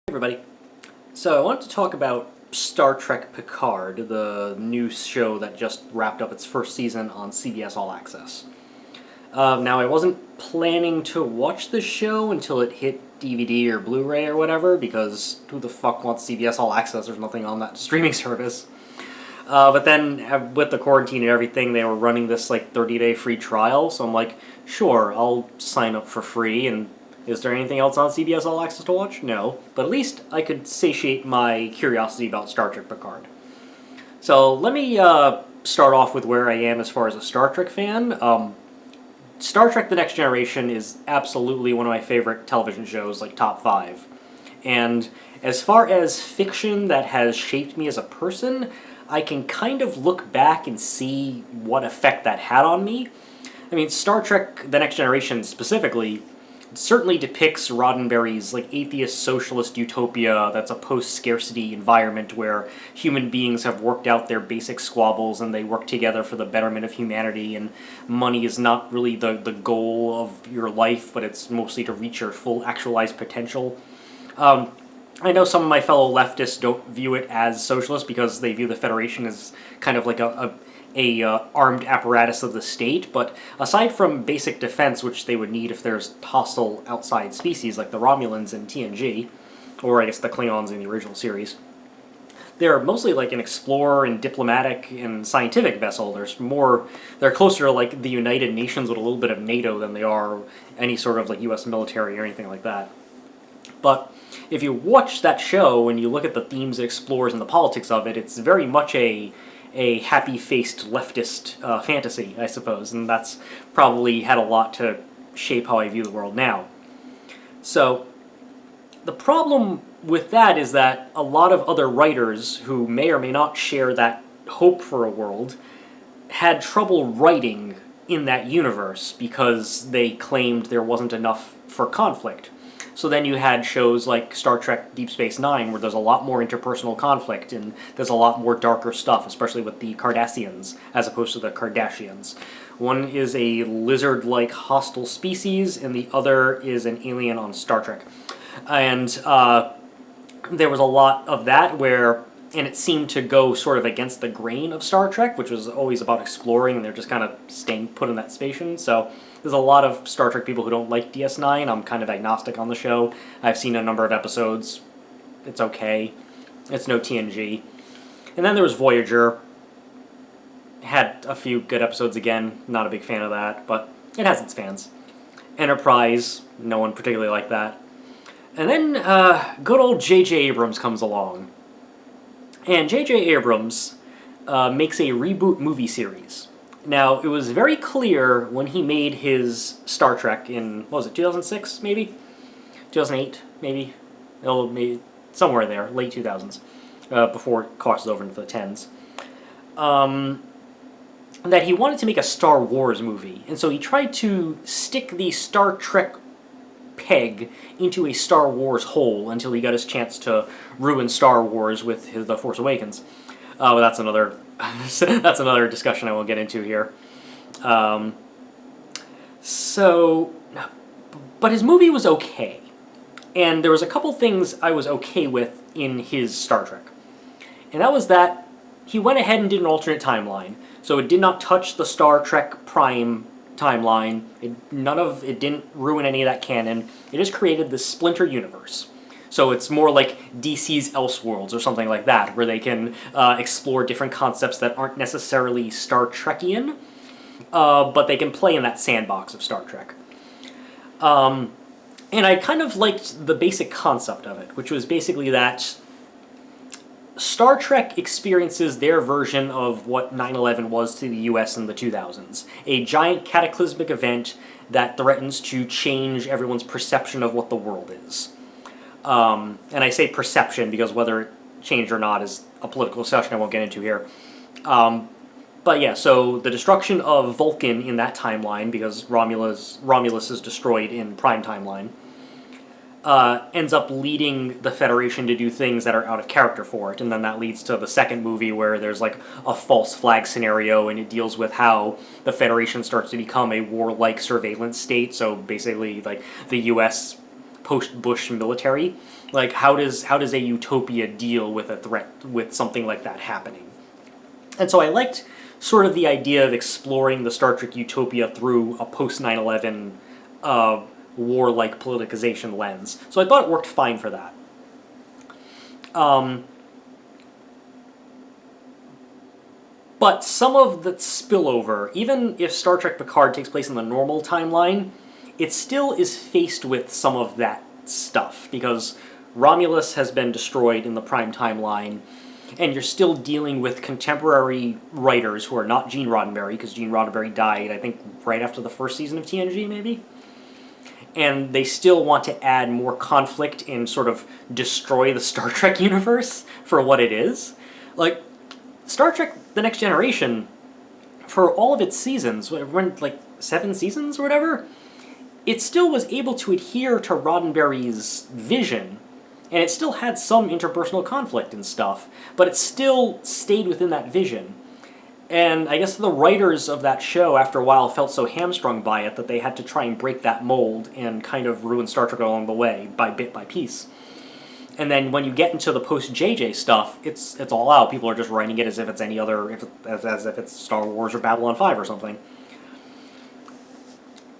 Everybody. So I wanted to talk about Star Trek Picard, the new show that just wrapped up its first season on CBS All Access. Now, I wasn't planning to watch this show until it hit DVD or Blu-ray or whatever, because who the fuck wants CBS All Access? There's nothing on that streaming service. But then, with the quarantine and everything, they were running this, 30-day free trial, so I'm like, sure, I'll sign up for free, and is there anything else on CBS All Access to watch? No. But at least I could satiate my curiosity about Star Trek Picard. So let me start off with where I am as far as a Star Trek fan. Star Trek The Next Generation is absolutely one of my favorite television shows, top 5. And as far as fiction that has shaped me as a person, I can kind of look back and see what effect that had on me. I mean, Star Trek The Next Generation specifically certainly depicts Roddenberry's atheist socialist utopia that's a post-scarcity environment where human beings have worked out their basic squabbles and they work together for the betterment of humanity, and money is not really the goal of your life, but it's mostly to reach your full actualized potential. I know some of my fellow leftists don't view it as socialist because they view the Federation as kind of like a armed apparatus of the state, but aside from basic defense, which they would need if there's hostile outside species like the Romulans in TNG, or I guess the Klingons in the original series, they're mostly an explorer and diplomatic and scientific vessel. They're closer to the United Nations with a little bit of NATO than they are any sort of US military or anything like that. But if you watch that show and you look at the themes it explores and the politics of it, it's very much a happy-faced leftist fantasy, I suppose, and that's probably had a lot to shape how I view the world now. So, the problem with that is that a lot of other writers who may or may not share that hope for a world had trouble writing in that universe because they claimed there wasn't enough for conflict. So then you had shows like Star Trek Deep Space Nine, where there's a lot more interpersonal conflict, and there's a lot more darker stuff, especially with the Cardassians, as opposed to the Kardashians. One is a lizard-like hostile species, and the other is an alien on Star Trek. And there was a lot of that and it seemed to go sort of against the grain of Star Trek, which was always about exploring, and they're just kind of staying put in that station. So there's a lot of Star Trek people who don't like DS9. I'm kind of agnostic on the show. I've seen a number of episodes. It's okay. It's no TNG. And then there was Voyager. Had a few good episodes again. Not a big fan of that, but it has its fans. Enterprise, no one particularly liked that. And then good old J.J. Abrams comes along. And J.J. Abrams makes a reboot movie series. Now, it was very clear when he made his Star Trek in, what was it, 2006, maybe? 2008, maybe? Maybe somewhere there, late 2000s, before it crosses over into the 10s, that he wanted to make a Star Wars movie. And so he tried to stick the Star Trek peg into a Star Wars hole until he got his chance to ruin Star Wars with The Force Awakens. But that's another that's another discussion I won't get into here. But his movie was okay, and there was a couple things I was okay with in his Star Trek, and that was that he went ahead and did an alternate timeline, so it did not touch the Star Trek Prime timeline. It didn't ruin any of that canon. It just created this splinter universe. So it's more like DC's Elseworlds or something like that, where they can explore different concepts that aren't necessarily Star Trekian, but they can play in that sandbox of Star Trek. And I kind of liked the basic concept of it, which was basically that Star Trek experiences their version of what 9/11 was to the US in the 2000s. A giant cataclysmic event that threatens to change everyone's perception of what the world is. And I say perception because whether it changed or not is a political discussion I won't get into here. But yeah, so the destruction of Vulcan in that timeline, because Romulus is destroyed in Prime Timeline, ends up leading the Federation to do things that are out of character for it, and then that leads to the second movie where there's a false flag scenario, and it deals with how the Federation starts to become a warlike surveillance state, so basically the US post-Bush military, Like, how does a utopia deal with a threat, with something like that happening? And so I liked sort of the idea of exploring the Star Trek utopia through a post 9/11 warlike politicization lens. So I thought it worked fine for that. But some of the spillover, even if Star Trek Picard takes place in the normal timeline, it still is faced with some of that stuff, because Romulus has been destroyed in the Prime timeline, and you're still dealing with contemporary writers who are not Gene Roddenberry, because Gene Roddenberry died, I think, right after the first season of TNG, maybe? And they still want to add more conflict and sort of destroy the Star Trek universe for what it is. Like, Star Trek The Next Generation, for all of its seasons, went like 7 seasons or whatever, it still was able to adhere to Roddenberry's vision, and it still had some interpersonal conflict and stuff, but it still stayed within that vision. And I guess the writers of that show, after a while, felt so hamstrung by it that they had to try and break that mold and kind of ruin Star Trek along the way, by bit by piece. And then when you get into the post-JJ stuff, it's all out. People are just writing it as if it's any other, as if it's Star Wars or Babylon 5 or something.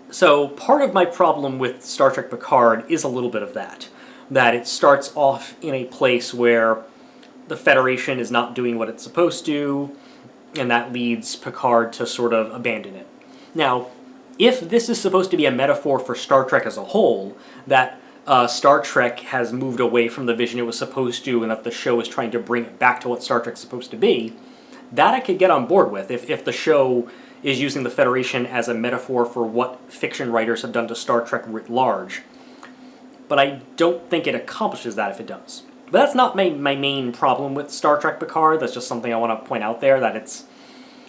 So part of my problem with Star Trek Picard is a little bit of that. That it starts off in a place where the Federation is not doing what it's supposed to, and that leads Picard to sort of abandon it. Now, if this is supposed to be a metaphor for Star Trek as a whole, that Star Trek has moved away from the vision it was supposed to, and that the show is trying to bring it back to what Star Trek's supposed to be, that I could get on board with, if the show is using the Federation as a metaphor for what fiction writers have done to Star Trek writ large. But I don't think it accomplishes that if it does. But that's not my main problem with Star Trek Picard. That's just something I want to point out there, that it's...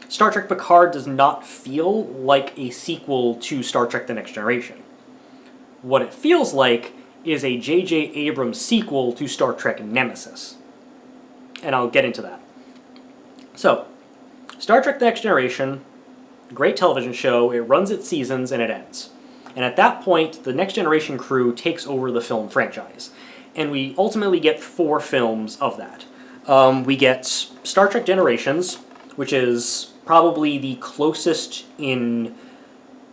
Star Trek Picard does not feel like a sequel to Star Trek The Next Generation. What it feels like is a J.J. Abrams sequel to Star Trek Nemesis. And I'll get into that. So, Star Trek The Next Generation, great television show, it runs its seasons and it ends. And at that point, the Next Generation crew takes over the film franchise. And we ultimately get 4 films of that. We get Star Trek Generations, which is probably the closest in...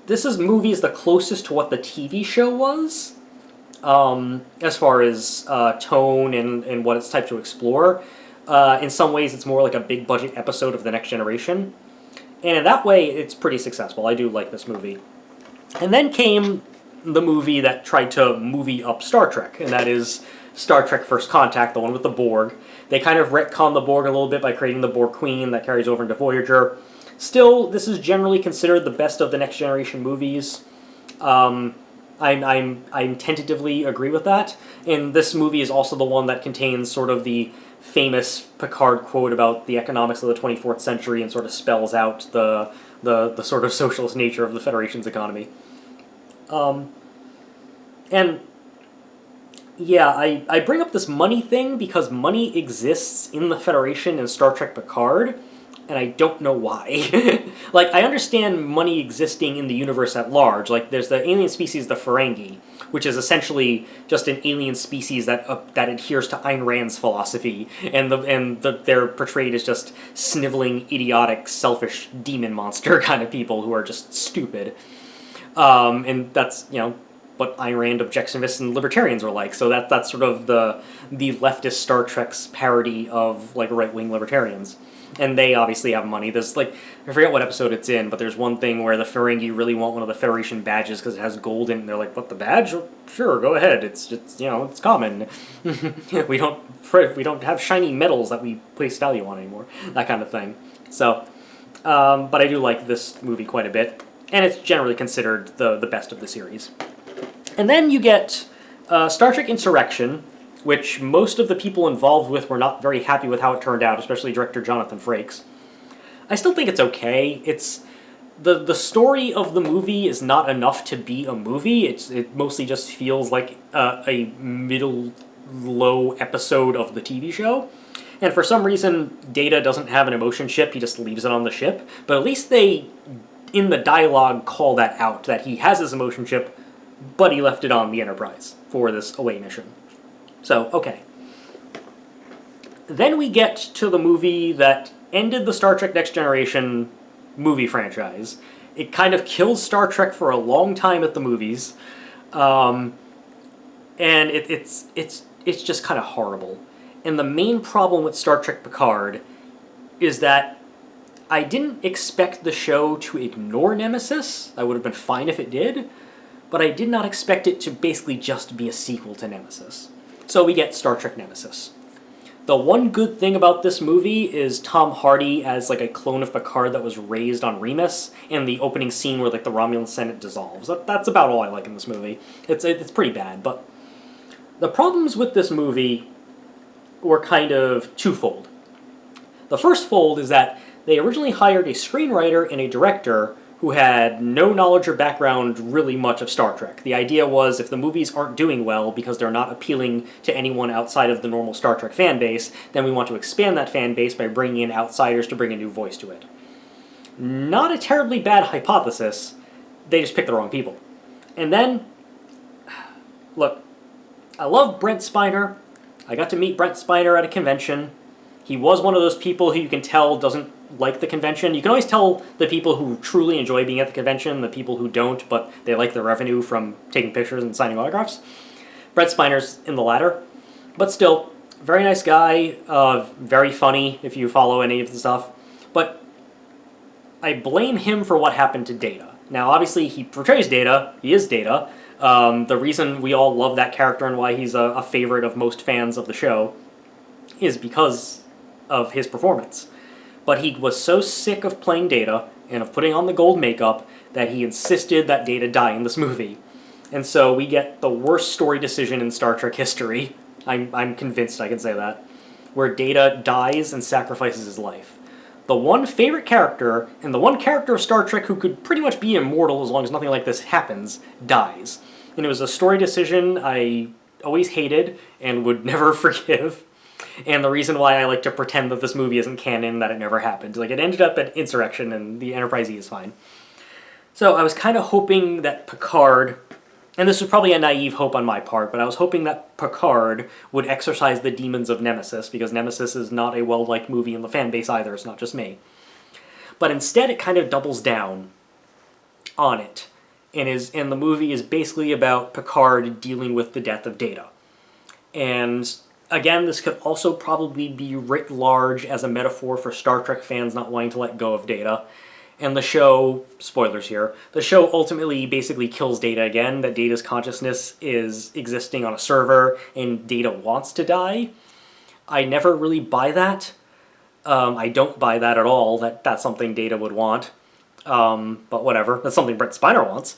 This movie is the closest to what the TV show was, as far as tone and what it's type to explore. In some ways, it's more like a big-budget episode of The Next Generation. And in that way, it's pretty successful. I do like this movie. And then came the movie that tried to movie up Star Trek, and that is Star Trek First Contact, the one with the Borg. They kind of retcon the Borg a little bit by creating the Borg Queen that carries over into Voyager. Still, this is generally considered the best of the Next Generation movies. I tentatively agree with that. And this movie is also the one that contains sort of the famous Picard quote about the economics of the 24th century and sort of spells out the sort of socialist nature of the Federation's economy. And yeah, I bring up this money thing because money exists in the Federation in Star Trek Picard, and I don't know why. Like, I understand money existing in the universe at large. Like, there's the alien species, the Ferengi, which is essentially just an alien species that adheres to Ayn Rand's philosophy, and they're portrayed as just sniveling, idiotic, selfish demon monster kind of people who are just stupid. And that's, what Ayn Rand objectivists and libertarians are like. So that's sort of the leftist Star Trek's parody of like right-wing libertarians. And they obviously have money. There's like, I forget what episode it's in, but there's one thing where the Ferengi really want one of the Federation badges because it has gold in it. And they're like, "What, the badge? Sure, go ahead. It's it's common. we don't have shiny metals that we place value on anymore." That kind of thing. So, but I do like this movie quite a bit, and it's generally considered the best of the series. And then you get Star Trek Insurrection, which most of the people involved with were not very happy with how it turned out, especially director Jonathan Frakes. I still think it's okay. It's the story of the movie is not enough to be a movie. It mostly just feels like a middle-low episode of the TV show. And for some reason, Data doesn't have an emotion chip. He just leaves it on the ship. But at least they, in the dialogue, call that out, that he has his emotion chip, but he left it on the Enterprise for this away mission. So, okay. Then we get to the movie that ended the Star Trek Next Generation movie franchise. It kind of killed Star Trek for a long time at the movies. And it's just kind of horrible. And the main problem with Star Trek Picard is that I didn't expect the show to ignore Nemesis. I would have been fine if it did. But I did not expect it to basically just be a sequel to Nemesis. So we get Star Trek Nemesis. The one good thing about this movie is Tom Hardy as like a clone of Picard that was raised on Remus, and the opening scene where like the Romulan Senate dissolves. That's about all I like in this movie. It's pretty bad, but the problems with this movie were kind of twofold. The first fold is that they originally hired a screenwriter and a director who had no knowledge or background really much of Star Trek. The idea was if the movies aren't doing well because they're not appealing to anyone outside of the normal Star Trek fan base, then we want to expand that fan base by bringing in outsiders to bring a new voice to it. Not a terribly bad hypothesis, they just picked the wrong people. And then, look, I love Brent Spiner. I got to meet Brent Spiner at a convention. He was one of those people who you can tell doesn't like the convention. You can always tell the people who truly enjoy being at the convention, the people who don't, but they like the revenue from taking pictures and signing autographs. Brett Spiner's in the latter. But still, very nice guy, very funny if you follow any of the stuff. But I blame him for what happened to Data. Now, obviously, he portrays Data. He is Data. The reason we all love that character and why he's a favorite of most fans of the show is because of his performance. But he was so sick of playing Data and of putting on the gold makeup that he insisted that Data die in this movie. And so we get the worst story decision in Star Trek history, I'm convinced I can say that, where Data dies and sacrifices his life. The one favorite character, and the one character of Star Trek who could pretty much be immortal as long as nothing like this happens, dies. And it was a story decision I always hated and would never forgive. And the reason why I like to pretend that this movie isn't canon, that it never happened. Like, it ended up at Insurrection, and the Enterprise E is fine. So I was kind of hoping that Picard, and this was probably a naive hope on my part, but I was hoping that Picard would exorcise the demons of Nemesis, because Nemesis is not a well-liked movie in the fan base either, it's not just me. But instead it kind of doubles down on it, and the movie is basically about Picard dealing with the death of Data. And again, this could also probably be writ large as a metaphor for Star Trek fans not wanting to let go of Data. And the show, spoilers here, the show ultimately basically kills Data again, that Data's consciousness is existing on a server and Data wants to die. I never really buy that. I don't buy that at all, that's something Data would want. But whatever, that's something Brent Spiner wants.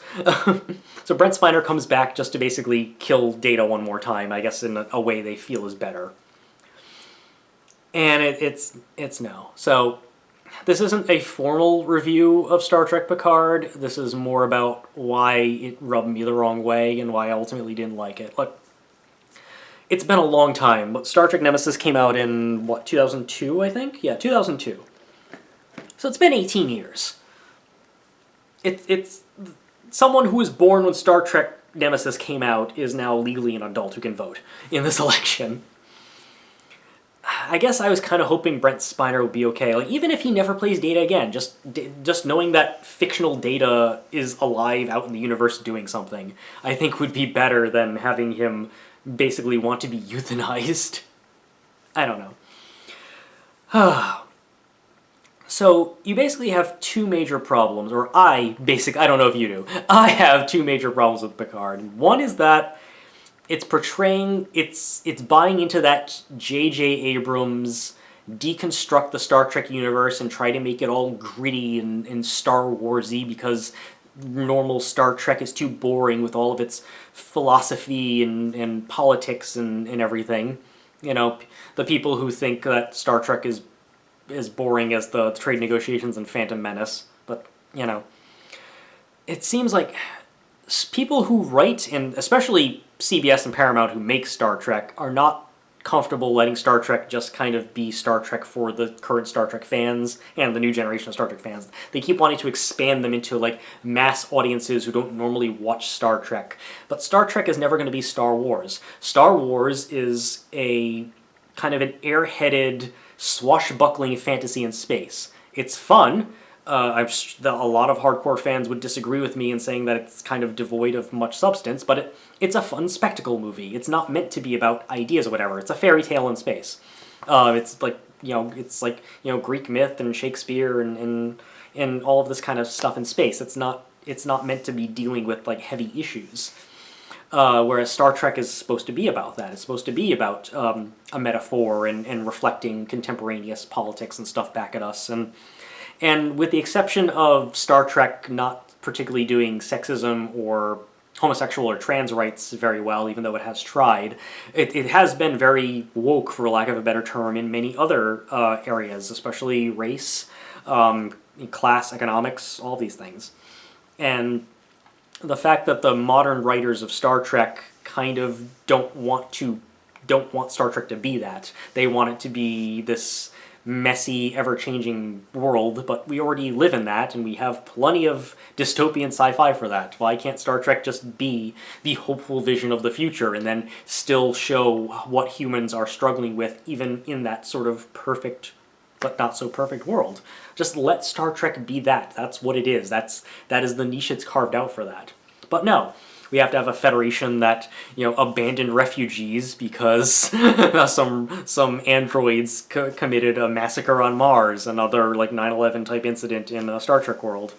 So Brent Spiner comes back just to basically kill Data one more time, I guess in a way they feel is better. And it's no. So this isn't a formal review of Star Trek Picard. This is more about why it rubbed me the wrong way and why I ultimately didn't like it. Look, it's been a long time, but Star Trek Nemesis came out in, 2002, I think? Yeah, 2002. So it's been 18 years. It's someone who was born when Star Trek Nemesis came out is now legally an adult who can vote in this election. I guess I was kind of hoping Brent Spiner would be okay. Like, even if he never plays Data again, just knowing that fictional Data is alive out in the universe doing something, I think would be better than having him basically want to be euthanized. I don't know. So, you basically have two major problems, or I don't know if you do. I have two major problems with Picard. One is that it's portraying, it's buying into that J.J. Abrams deconstruct the Star Trek universe and try to make it all gritty and Star Wars-y because normal Star Trek is too boring with all of its philosophy and politics and everything. You know, the people who think that Star Trek is as boring as the trade negotiations in Phantom Menace, but, you know, it seems like people who write, and especially CBS and Paramount who make Star Trek, are not comfortable letting Star Trek just kind of be Star Trek for the current Star Trek fans and the new generation of Star Trek fans. They keep wanting to expand them into like mass audiences who don't normally watch Star Trek. But Star Trek is never going to be Star Wars. Star Wars is a kind of an airheaded, swashbuckling fantasy in space. It's fun. A lot of hardcore fans would disagree with me in saying that it's kind of devoid of much substance, but it's a fun spectacle movie. It's not meant to be about ideas or whatever. It's a fairy tale in space. It's like Greek myth and Shakespeare and all of this kind of stuff in space. It's not meant to be dealing with like heavy issues. Whereas Star Trek is supposed to be about that. It's supposed to be about a metaphor and reflecting contemporaneous politics and stuff back at us. And with the exception of Star Trek not particularly doing sexism or homosexual or trans rights very well, even though it has tried, it has been very woke, for lack of a better term, in many other areas, especially race, class, economics, all these things. And the fact that the modern writers of Star Trek kind of don't want Star Trek to be that. They want it to be this messy, ever-changing world, but we already live in that, and we have plenty of dystopian sci-fi for that. Why can't Star Trek just be the hopeful vision of the future and then still show what humans are struggling with, even in that sort of perfect but not so perfect world? Just let Star Trek be that. That's what it is. That is the niche it's carved out for that. But no. We have to have a federation that, abandoned refugees because some androids committed a massacre on Mars, another like 9/11 type incident in a Star Trek world.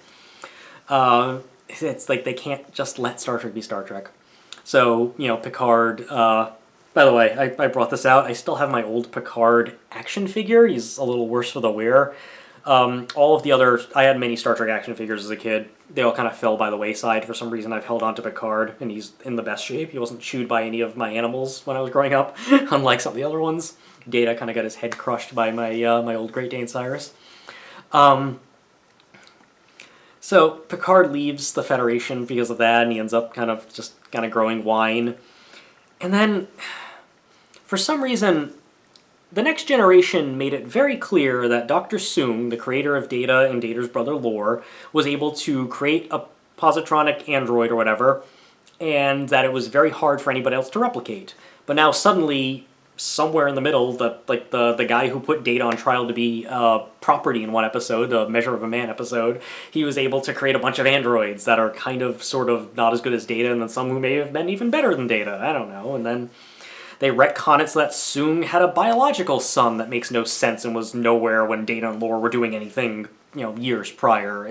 It's like they can't just let Star Trek be Star Trek. So, Picard. By the way, I brought this out. I still have my old Picard action figure. He's a little worse for the wear. All of the other, I had many Star Trek action figures as a kid. They all kind of fell by the wayside. For some reason, I've held on to Picard, and he's in the best shape. He wasn't chewed by any of my animals when I was growing up, unlike some of the other ones. Data kind of got his head crushed by my old Great Dane Cyrus. So Picard leaves the Federation because of that, and he ends up kind of growing wine. And then, for some reason, the Next Generation made it very clear that Dr. Soong, the creator of Data and Data's brother Lore, was able to create a positronic android or whatever, and that it was very hard for anybody else to replicate. But now suddenly, somewhere in the middle, the guy who put Data on trial to be property in one episode, the Measure of a Man episode, he was able to create a bunch of androids that are kind of, sort of, not as good as Data, and then some who may have been even better than Data. I don't know. And then they retcon it so that Soong had a biological son that makes no sense and was nowhere when Data and Lore were doing anything, years prior.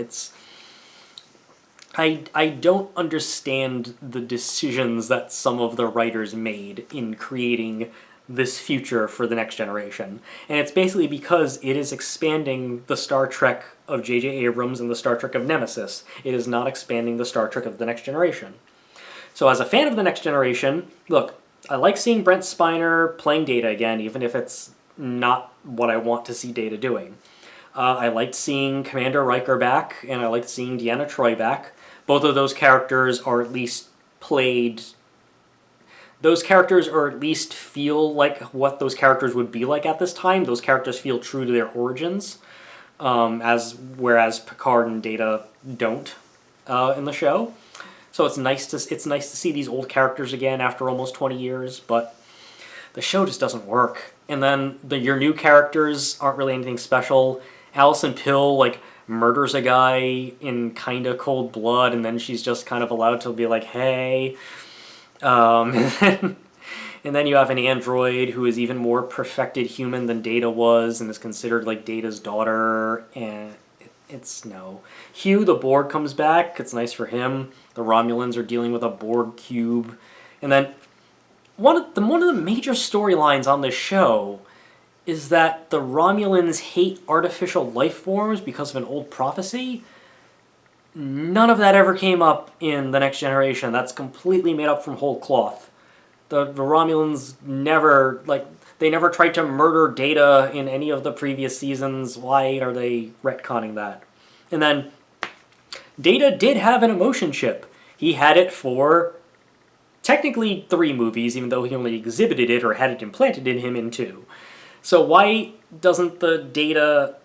I don't understand the decisions that some of the writers made in creating this future for the Next Generation. And it's basically because it is expanding the Star Trek of J.J. Abrams and the Star Trek of Nemesis. It is not expanding the Star Trek of the Next Generation. So as a fan of the Next Generation, look, I like seeing Brent Spiner playing Data again, even if it's not what I want to see Data doing. I liked seeing Commander Riker back, and I liked seeing Deanna Troi back. Both of those characters are at least played... Those characters are at least feel like what those characters would be like at this time. Those characters feel true to their origins, whereas Picard and Data don't in the show. So it's nice to see these old characters again after almost 20 years, but the show just doesn't work. And then your new characters aren't really anything special. Alison Pill murders a guy in kind of cold blood, and then she's just kind of allowed to be like, hey. And then you have an android who is even more perfected human than Data was, and is considered like Data's daughter, and it's no. Hugh the Borg comes back. It's nice for him. The Romulans are dealing with a Borg cube. And then one of the major storylines on this show is that the Romulans hate artificial life forms because of an old prophecy. None of that ever came up in The Next Generation. That's completely made up from whole cloth. The Romulans never, they never tried to murder Data in any of the previous seasons. Why are they retconning that? And then Data did have an emotion chip. He had it for technically 3 movies, even though he only exhibited it or had it implanted in him in 2. So why doesn't the Data...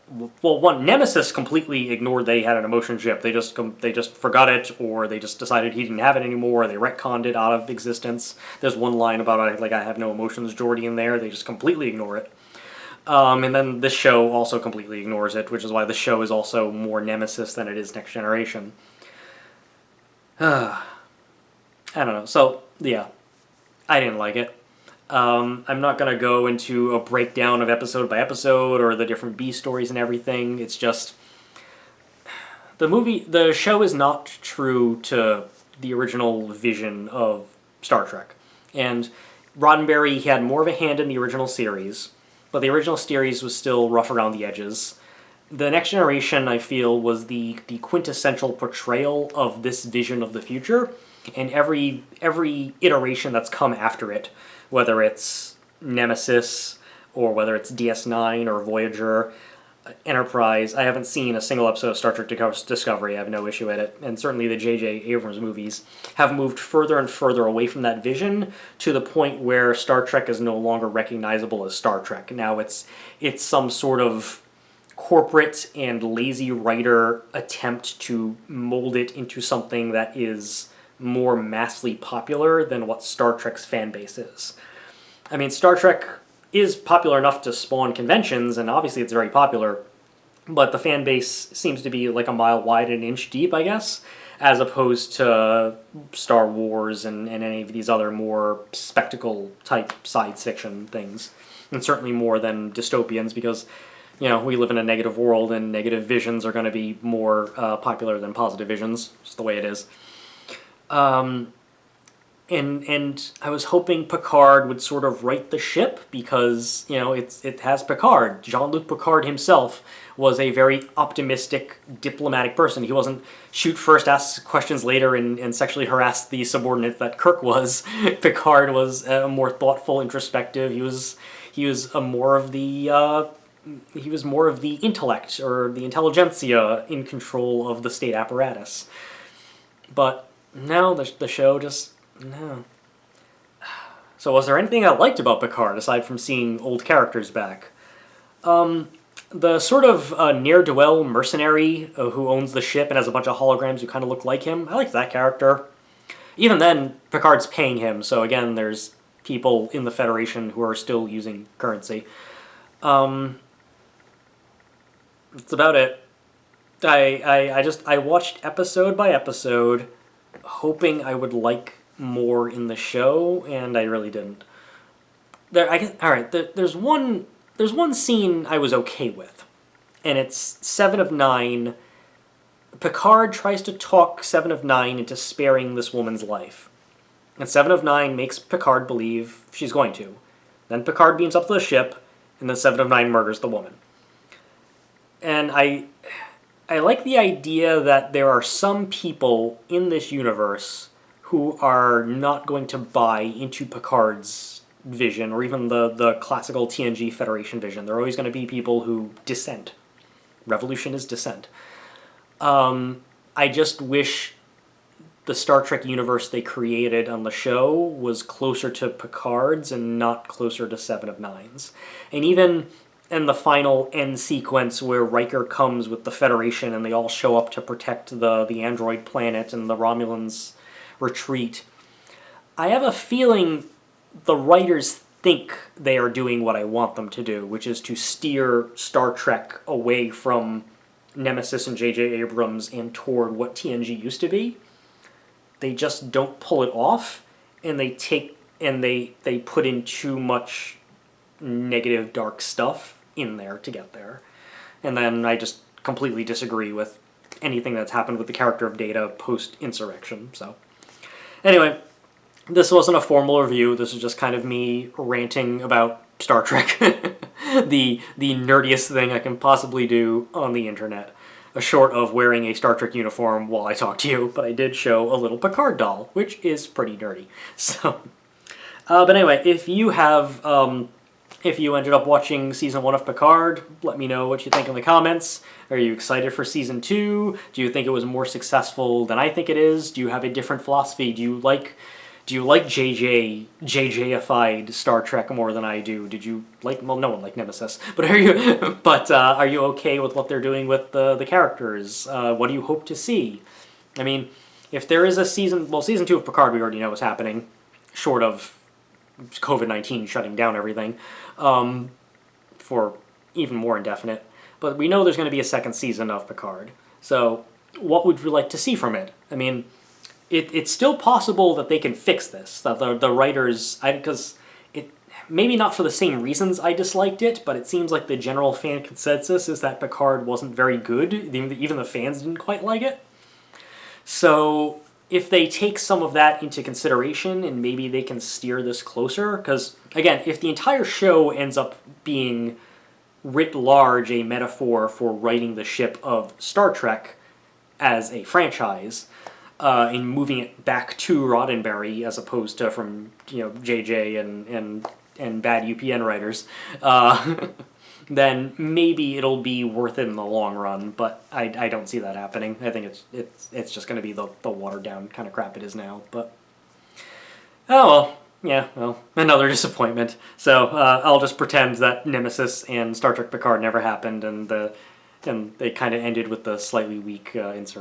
Well, one, Nemesis completely ignored that he had an emotion chip. They just forgot it, or they just decided he didn't have it anymore, or they retconned it out of existence. There's one line about, like, I have no emotions, Geordi, in there. They just completely ignore it. And then this show also completely ignores it, which is why the show is also more Nemesis than it is Next Generation. I don't know. So, yeah. I didn't like it. I'm not going to go into a breakdown of episode by episode or the different B stories and everything. It's just... The show is not true to the original vision of Star Trek. And Roddenberry had more of a hand in the original series, but the original series was still rough around the edges. The Next Generation, I feel, was the quintessential portrayal of this vision of the future, and every iteration that's come after it, whether it's Nemesis, or whether it's DS9, or Voyager, Enterprise. I haven't seen a single episode of Star Trek Discovery. I have no issue with it. And certainly the J.J. Abrams movies have moved further and further away from that vision to the point where Star Trek is no longer recognizable as Star Trek. Now it's some sort of corporate and lazy writer attempt to mold it into something that is more massively popular than what Star Trek's fan base is. I mean, Star Trek is popular enough to spawn conventions, and obviously it's very popular, but the fan base seems to be like a mile wide and an inch deep, I guess, as opposed to Star Wars and any of these other more spectacle-type science fiction things. And certainly more than dystopians, because, you know, we live in a negative world, and negative visions are going to be more popular than positive visions, just the way it is. And I was hoping Picard would sort of right the ship, because, you know, it has Picard. Jean-Luc Picard himself was a very optimistic, diplomatic person. He wasn't shoot first, ask questions later, and sexually harass the subordinate that Kirk was. Picard was more thoughtful, introspective. He was more of the intellect, or the intelligentsia, in control of the state apparatus. But no, the show just... no. So was there anything I liked about Picard, aside from seeing old characters back? The sort of ne'er-do-well mercenary who owns the ship and has a bunch of holograms who kind of look like him, I liked that character. Even then, Picard's paying him, so again, there's people in the Federation who are still using currency. That's about it. I watched episode by episode, hoping I would like more in the show, and I really didn't. There's one scene I was okay with, and it's 7 of 9. Picard tries to talk 7 of 9 into sparing this woman's life, and 7 of 9 makes Picard believe she's going to. Then Picard beams up to the ship, and then 7 of 9 murders the woman. And I like the idea that there are some people in this universe who are not going to buy into Picard's vision, or even the classical TNG Federation vision. There are always going to be people who dissent. Revolution is dissent. I just wish the Star Trek universe they created on the show was closer to Picard's and not closer to 7 of 9's. And even in the final end sequence where Riker comes with the Federation and they all show up to protect the android planet and the Romulans retreat, I have a feeling the writers think they are doing what I want them to do, which is to steer Star Trek away from Nemesis and J.J. Abrams and toward what TNG used to be. They just don't pull it off, and they put in too much negative, dark stuff in there to get there. And then I just completely disagree with anything that's happened with the character of Data post-Insurrection, so... Anyway, this wasn't a formal review. This is just kind of me ranting about Star Trek. the nerdiest thing I can possibly do on the internet. Short of wearing a Star Trek uniform while I talk to you, but I did show a little Picard doll, which is pretty nerdy. So, but anyway, if you ended up watching Season 1 of Picard, let me know what you think in the comments. Are you excited for Season 2? Do you think it was more successful than I think it is? Do you have a different philosophy? Do do you like JJ-ified Star Trek more than I do? Did you like, well, no one liked Nemesis, but are you okay with what they're doing with the characters? What do you hope to see? I mean, if there is a season 2 of Picard, we already know what's happening, short of COVID-19 shutting down everything, for even more indefinite. But we know there's going to be a second season of Picard. So what would you like to see from it? I mean, it's still possible that they can fix this. That the writers, because it maybe not for the same reasons I disliked it, but it seems like the general fan consensus is that Picard wasn't very good. Even the fans didn't quite like it. So if they take some of that into consideration and maybe they can steer this closer, because again, if the entire show ends up being writ large a metaphor for writing the ship of Star Trek as a franchise, in moving it back to Roddenberry as opposed to from JJ and bad UPN writers, then maybe it'll be worth it in the long run. But I don't see that happening. I think it's just going to be the watered down kind of crap it is now. But oh well, yeah, well, another disappointment. So I'll just pretend that Nemesis and Star Trek Picard never happened, and they kind of ended with the slightly weak Insurrection.